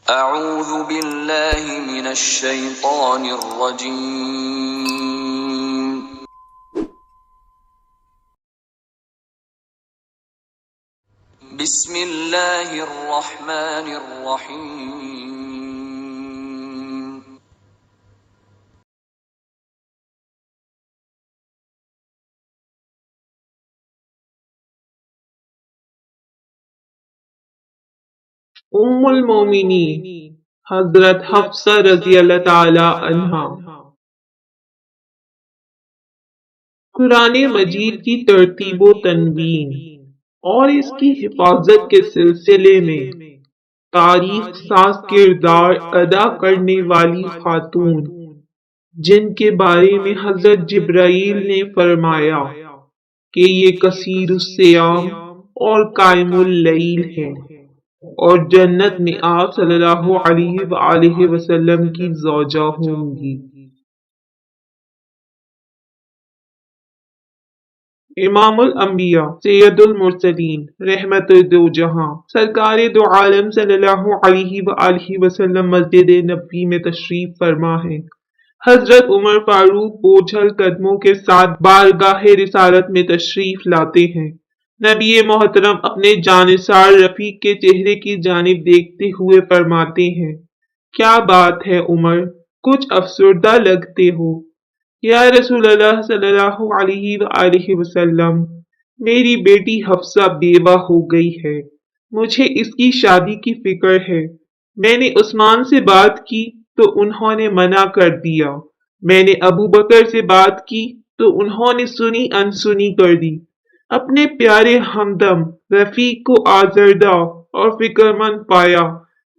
اعوذ باللہ من الشیطان الرجیم بسم اللہ الرحمن الرحیم ام المومنین حضرت حفصہ رضی اللہ تعالی عنہا۔ قرآن مجید کی ترتیب و تنوین اور اس کی حفاظت کے سلسلے میں تاریخ ساز کردار ادا کرنے والی خاتون جن کے بارے میں حضرت جبرائیل نے فرمایا کہ یہ کثیر الصیام اور قائم اللیل ہیں اور جنت میں آپ صلی اللہ علیہ وآلہ وسلم کی زوجہ ہوں گی۔ امام الانبیاء سید المرسلین رحمت دو جہاں سرکار دو عالم صلی اللہ علیہ وآلہ وسلم مسجد نبوی میں تشریف فرما ہے۔ حضرت عمر فاروق بوجھل قدموں کے ساتھ بارگاہ رسالت میں تشریف لاتے ہیں۔ نبی محترم اپنے جانثار رفیق کے چہرے کی جانب دیکھتے ہوئے فرماتے ہیں، کیا بات ہے عمر، کچھ افسردہ لگتے ہو؟ یا رسول اللہ صلی اللہ علیہ وآلہ وسلم، میری بیٹی حفصہ بیوہ ہو گئی ہے، مجھے اس کی شادی کی فکر ہے۔ میں نے عثمان سے بات کی تو انہوں نے منع کر دیا، میں نے ابو بکر سے بات کی تو انہوں نے سنی انسنی کر دی۔ اپنے پیارے ہمدم رفیق کو آزردہ اور فکر مند پایا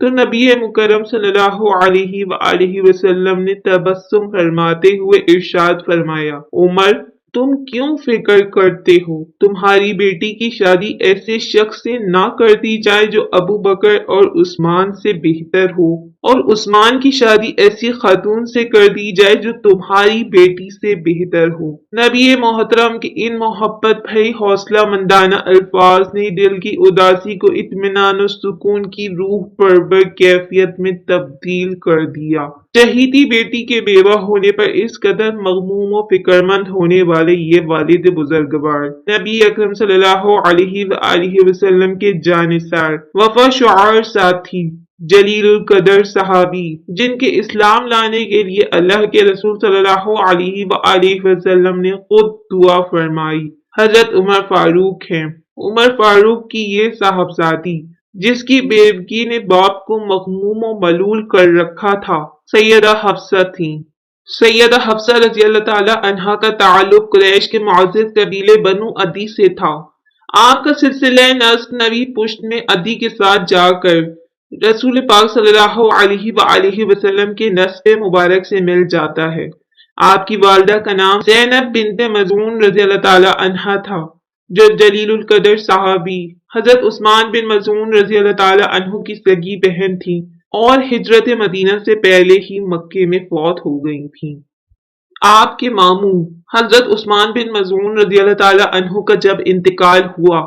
تو نبی مکرم صلی اللہ علیہ وآلہ وسلم نے تبسم فرماتے ہوئے ارشاد فرمایا، عمر تم کیوں فکر کرتے ہو؟ تمہاری بیٹی کی شادی ایسے شخص سے نہ کر دی جائے جو ابو بکر اور عثمان سے بہتر ہو، اور عثمان کی شادی ایسی خاتون سے کر دی جائے جو تمہاری بیٹی سے بہتر ہو۔ نبی محترم کے ان محبت بھری حوصلہ مندانہ الفاظ نے دل کی اداسی کو اطمینان و سکون کی روح پرور کیفیت میں تبدیل کر دیا۔ چہیتی بیٹی کے بیوہ ہونے پر اس قدر مغموم و فکرمند ہونے والے یہ والد بزرگوار، نبی اکرم صلی اللہ علیہ وآلہ وسلم کے جانثار، وفا شعار ساتھی، جلیل القدر صحابی، جن کے اسلام لانے کے لیے اللہ کے رسول صلی اللہ علیہ وآلہ وسلم نے خود دعا فرمائی، حضرت عمر فاروق ہیں۔ عمر فاروق کی یہ صاحبزادی جس کی بیوگی نے باپ کو مغموم و ملول کر رکھا تھا، سیدہ حفصہ تھیں۔ سیدہ حفصہ رضی اللہ تعالی عنہا کا تعلق قریش کے معزز قبیلے بنو عدی سے تھا۔ آپ کا سلسلہ نسب نبی پشت میں عدی کے ساتھ جا کر رسول پاک صلی اللہ علیہ وآلہ وسلم کے نسب مبارک سے مل جاتا ہے۔ آپ کی والدہ کا نام زینب بنت مظعون رضی اللہ تعالی عنہا تھا، جو جلیل القدر صحابی حضرت عثمان بن مظعون رضی اللہ تعالی عنہ کی سگی بہن تھی اور ہجرت مدینہ سے پہلے ہی مکے میں فوت ہو گئی تھیں۔ آپ کے ماموں حضرت عثمان بن مظعون رضی اللہ تعالی عنہ کا جب انتقال ہوا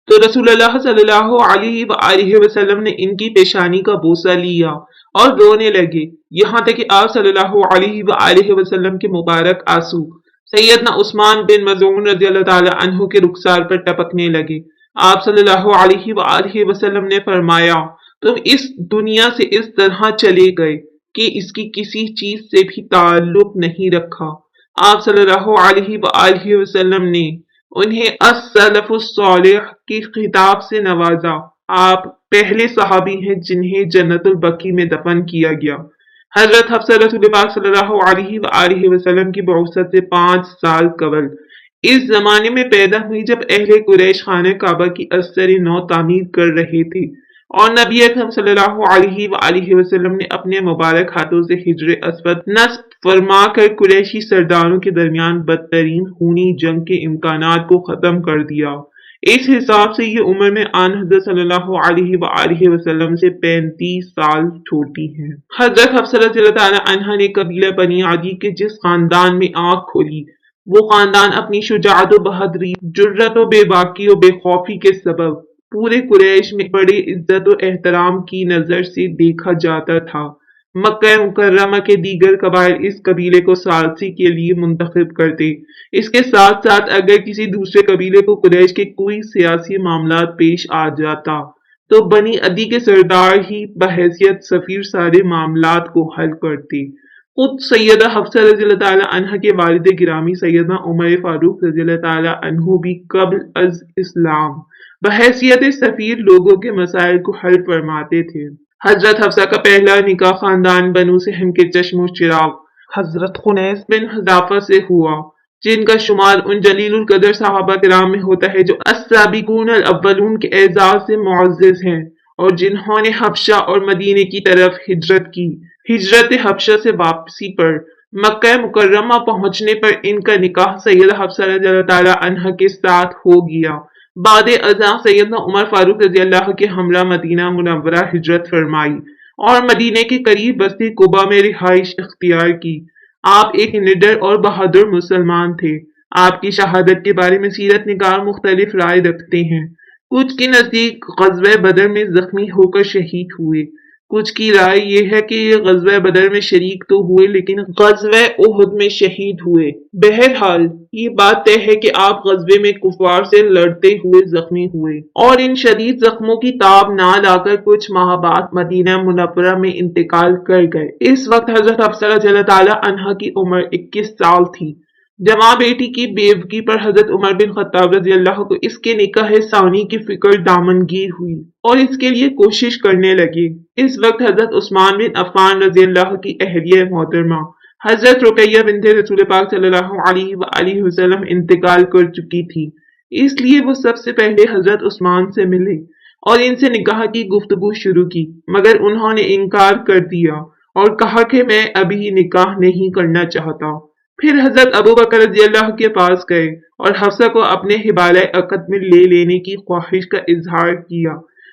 تو رسول اللہ صلی اللہ علیہ وآلہ وسلم نے ان کی پیشانی کا بوسہ لیا اور رونے لگے، یہاں تک کہ آپ صلی اللہ علیہ وآلہ وسلم کے مبارک آنسو سیدنا عثمان بن مظعون رضی اللہ تعالی عنہ کے رخسار پر ٹپکنے لگے۔ آپ صلی اللہ علیہ وآلہ وسلم نے فرمایا، تم اس دنیا سے اس طرح چلے گئے کہ اس کی کسی چیز سے بھی تعلق نہیں رکھا۔ آپ صلی اللہ علیہ وآلہ وسلم نے انہیں السلف الصالح کی خطاب سے نوازا۔ آپ پہلے صحابی ہیں جنہیں جنت البقیع میں دفن کیا گیا۔ حضرت حفصہ رسول پاک صلی اللہ علیہ وآلہ وسلم کی بعثت سے 5 سال قبل اس زمانے میں پیدا ہوئی جب اہل قریش خانہ کعبہ کی ازسر نو تعمیر کر رہے تھے اور نبی اکرم صلی اللہ علیہ وآلہ وسلم نے اپنے مبارک ہاتھوں سے حجر اسود نصب فرما کر قریشی سرداروں کے درمیان بدترین خونی جنگ کے امکانات کو ختم کر دیا۔ اس حساب سے یہ عمر میں آن حضرت صلی اللہ علیہ وآلہ وسلم سے 35 سال چھوٹی ہیں۔ حضرت حفصہ رضی اللہ تعالی عنہا نے قبیلہ بنی عدی کے جس خاندان میں آنکھ کھولی، وہ خاندان اپنی شجاعت و بہادری، جرأت و بے باکی و بے خوفی کے سبب پورے قریش میں بڑی عزت و احترام کی نظر سے دیکھا جاتا تھا۔ مکہ مکرمہ کے دیگر قبائل اس قبیلے کو ثالثی کے لیے منتخب کرتے۔ اس کے ساتھ ساتھ اگر کسی دوسرے قبیلے کو قریش کے کوئی سیاسی معاملات پیش آ جاتا تو بنی عدی کے سردار ہی بحیثیت سفیر سارے معاملات کو حل کرتے۔ خود سیدہ حفصہ رضی اللہ تعالیٰ عنہ کے والد گرامی سیدنا عمر فاروق رضی اللہ تعالیٰ عنہ بھی قبل از اسلام بحیثیت سفیر لوگوں کے مسائل کو حل فرماتے تھے۔ حضرت حفصہ کا پہلا نکاح خاندان بنو سہم کے چشم و چراغ حضرت خنیس بن حذافہ سے ہوا، جن کا شمار ان جلیل القدر صحابہ کرام میں ہوتا ہے جو السابقون الاولون کے اعزاز سے معزز ہیں اور جنہوں نے حبشہ اور مدینے کی طرف ہجرت کی۔ ہجرت حبشہ سے واپسی پر مکہ مکرمہ پہنچنے پر ان کا نکاح سیدہ حفصہ رضی اللہ تعالیٰ عنہ کے ساتھ ہو گیا۔ بعد ازاں سیدنا عمر فاروق رضی اللہ کے ہمراہ مدینہ منورہ ہجرت فرمائی اور مدینے کے قریب بستی قبا میں رہائش اختیار کی۔ آپ ایک نڈر اور بہادر مسلمان تھے۔ آپ کی شہادت کے بارے میں سیرت نگار مختلف رائے رکھتے ہیں۔ کچھ کے نزدیک غزوہ بدر میں زخمی ہو کر شہید ہوئے، کچھ کی رائے یہ ہے کہ یہ غزوہ بدر میں شریک تو ہوئے لیکن غزوہ احد میں شہید ہوئے۔ بہرحال یہ بات طے ہے کہ آپ غزوے میں کفار سے لڑتے ہوئے زخمی ہوئے اور ان شدید زخموں کی تاب نہ لا کر کچھ ماہ بعد مدینہ منورہ میں انتقال کر گئے۔ اس وقت حضرت حفصہ رضی اللہ تعالیٰ عنہ کی عمر 21 سال تھی۔ جوان بیٹی کی بیوگی پر حضرت عمر بن خطاب رضی اللہ کو اس کے نکاح ثانی کی فکر دامنگیر ہوئی اور اس کے لیے کوشش کرنے لگے۔ اس وقت حضرت عثمان بن عفان رضی اللہ کی اہلیہ محترمہ حضرت رقیہ بنت رسول پاک صلی اللہ علیہ وآلہ وسلم انتقال کر چکی تھی، اس لیے وہ سب سے پہلے حضرت عثمان سے ملے اور ان سے نکاح کی گفتگو شروع کی، مگر انہوں نے انکار کر دیا اور کہا کہ میں ابھی نکاح نہیں کرنا چاہتا۔ پھر حضرت ابو بکر رضی اللہ کے پاس گئے اور حفصہ کو اپنے حبالہ عقد میں لے لینے کی خواہش کا اظہار کیا۔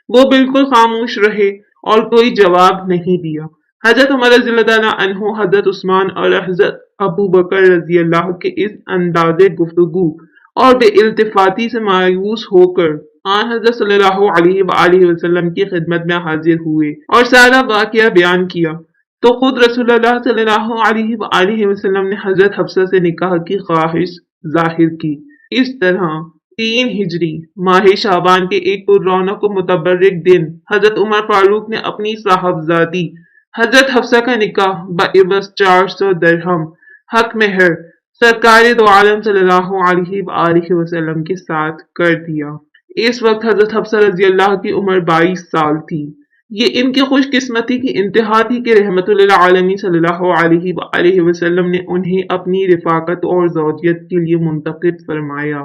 وہ بالکل خاموش رہے اور کوئی جواب نہیں دیا۔ حضرت عمر رضی اللہ تعالیٰ عنہ حضرت عثمان اور حضرت ابو بکر رضی اللہ کے اس انداز گفتگو اور بے التفاتی سے مایوس ہو کر آن حضرت صلی اللہ علیہ وآلہ وسلم کی خدمت میں حاضر ہوئے اور سارا واقعہ بیان کیا تو خود رسول اللہ صلی اللہ علیہ وآلہ وسلم نے حضرت حفصہ سے نکاح کی خواہش ظاہر کی۔ اس طرح 3 ہجری ماہ شعبان کے ایک پررونق و متبرک دن حضرت عمر فاروق نے اپنی صاحبزادی حضرت حفصہ کا نکاح بعوض 400 درہم حق مہر سرکار دو عالم صلی اللہ علیہ وآلہ وسلم کے ساتھ کر دیا۔ اس وقت حضرت حفصہ رضی اللہ کی عمر 22 سال تھی۔ یہ ان کی خوش قسمتی کی انتہا تھی کہ رحمت للعالمین صلی اللہ علیہ وآلہ وسلم نے انہیں اپنی رفاقت اور زوجیت کے لیے منتخب فرمایا۔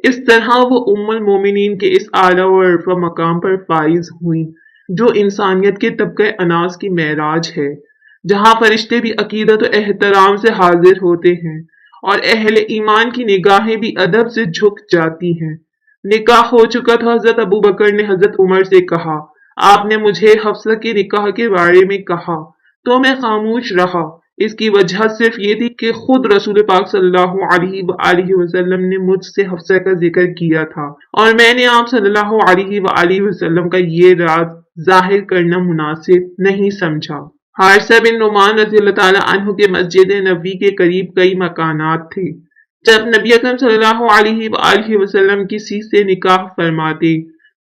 اس طرح وہ ام المومنین کے اس اعلیٰ و عرفہ مقام پر فائز ہوئیں جو انسانیت کے طبقہ اناس کی معراج ہے، جہاں فرشتے بھی عقیدت و احترام سے حاضر ہوتے ہیں اور اہل ایمان کی نگاہیں بھی ادب سے جھک جاتی ہیں۔ نکاح ہو چکا تھا۔ حضرت ابو بکر نے حضرت عمر سے کہا، آپ نے مجھے حفصہ کے نکاح کے بارے میں کہا تو میں خاموش رہا۔ اس کی وجہ صرف یہ تھی کہ خود رسول پاک صلی اللہ علیہ وآلہ وسلم نے مجھ سے حفصہ کا ذکر کیا تھا اور میں نے آپ صلی اللہ علیہ وآلہ وسلم کا یہ راز ظاہر کرنا مناسب نہیں سمجھا۔ حارثہ بن نعمان رضی اللہ تعالیٰ عنہ کے مسجد نبوی کے قریب کئی مکانات تھے۔ جب نبی اکرم صلی اللہ علیہ وآلہ وسلم کسی سے نکاح فرماتے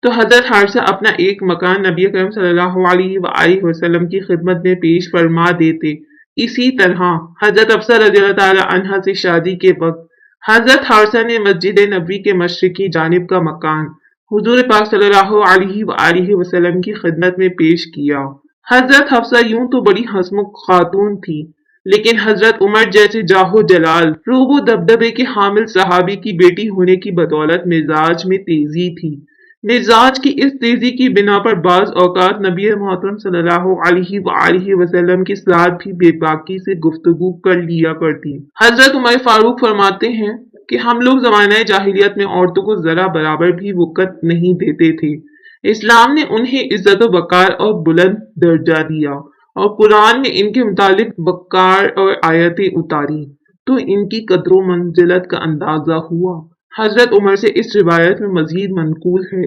تو حضرت حارثہ اپنا ایک مکان نبی اکرم صلی اللہ علیہ وآلہ وسلم کی خدمت میں پیش فرما دیتے۔ اسی طرح حضرت حفصہ رضی اللہ تعالیٰ عنہ سے شادی کے وقت حضرت حارثہ نے مسجد نبوی کے مشرقی جانب کا مکان حضور پاک صلی اللہ علیہ وآلہ وسلم کی خدمت میں پیش کیا۔ حضرت حفصہ یوں تو بڑی ہنسمکھ خاتون تھی، لیکن حضرت عمر جیسے جاہ و جلال، روب و دبدبے کے حامل صحابی کی بیٹی ہونے کی بدولت مزاج میں تیزی تھی۔ مزاج کی اس تیزی کی بنا پر بعض اوقات نبی محترم صلی اللہ علیہ وآلہ وسلم کے ساتھ بھی بے باکی سے گفتگو کر لیا کرتی۔ حضرت عمر فاروق فرماتے ہیں کہ ہم لوگ زمانہ جاہلیت میں عورتوں کو ذرا برابر بھی وقت نہیں دیتے تھے۔ اسلام نے انہیں عزت و وقار اور بلند درجہ دیا اور قرآن میں ان کے متعلق وقار اور آیتیں اتاری تو ان کی قدر و منزلت کا اندازہ ہوا۔ حضرت عمر سے اس روایت میں مزید منقول ہے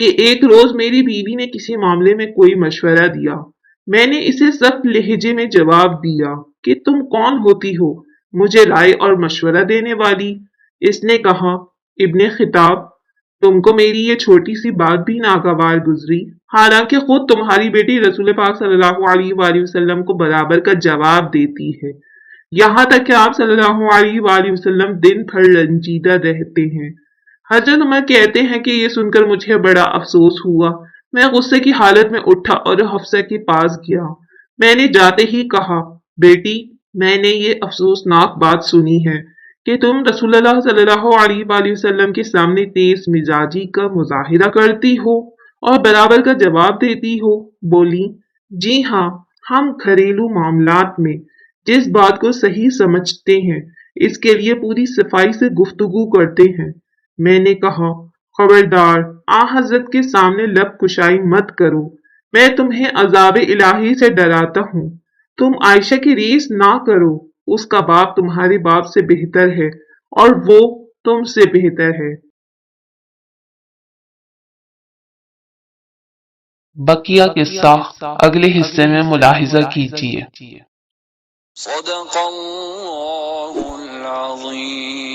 کہ ایک روز میری بیوی نے کسی معاملے میں کوئی مشورہ دیا۔ میں نے اسے سخت لہجے میں جواب دیا کہ تم کون ہوتی ہو مجھے رائے اور مشورہ دینے والی؟ اس نے کہا، ابن خطاب، تم کو میری یہ چھوٹی سی بات بھی ناگوار گزری، حالانکہ خود تمہاری بیٹی رسول پاک صلی اللہ علیہ وآلہ وسلم کو برابر کا جواب دیتی ہے، یہاں تک کہ آپ صلی اللہ علیہ وآلہ وسلم دن بھر رنجیدہ رہتے ہیں۔ حضرت عمر کہتے ہیں کہ یہ سن کر مجھے بڑا افسوس ہوا۔ میں غصے کی حالت میں اٹھا اور حفصہ کے پاس گیا۔ میں نے جاتے ہی کہا، بیٹی، میں نے یہ افسوسناک بات سنی ہے کہ تم رسول اللہ صلی اللہ علیہ وآلہ وسلم کے سامنے تیز مزاجی کا مظاہرہ کرتی ہو اور برابر کا جواب دیتی ہو۔ بولی، جی ہاں، ہم گھریلو معاملات میں جس بات کو صحیح سمجھتے ہیں اس کے لیے پوری صفائی سے گفتگو کرتے ہیں۔ میں نے کہا، خبردار، حضرت کے سامنے لب کشائی مت کرو، میں تمہیں عذاب الہی سے ڈراتا ہوں۔ تم عائشہ کی ریس نہ کرو، اس کا باپ تمہارے باپ سے بہتر ہے اور وہ تم سے بہتر ہے۔ بقیہ قصہ اگلے حصے میں ملاحظہ کیجیے۔ صدق اللہ العظیم۔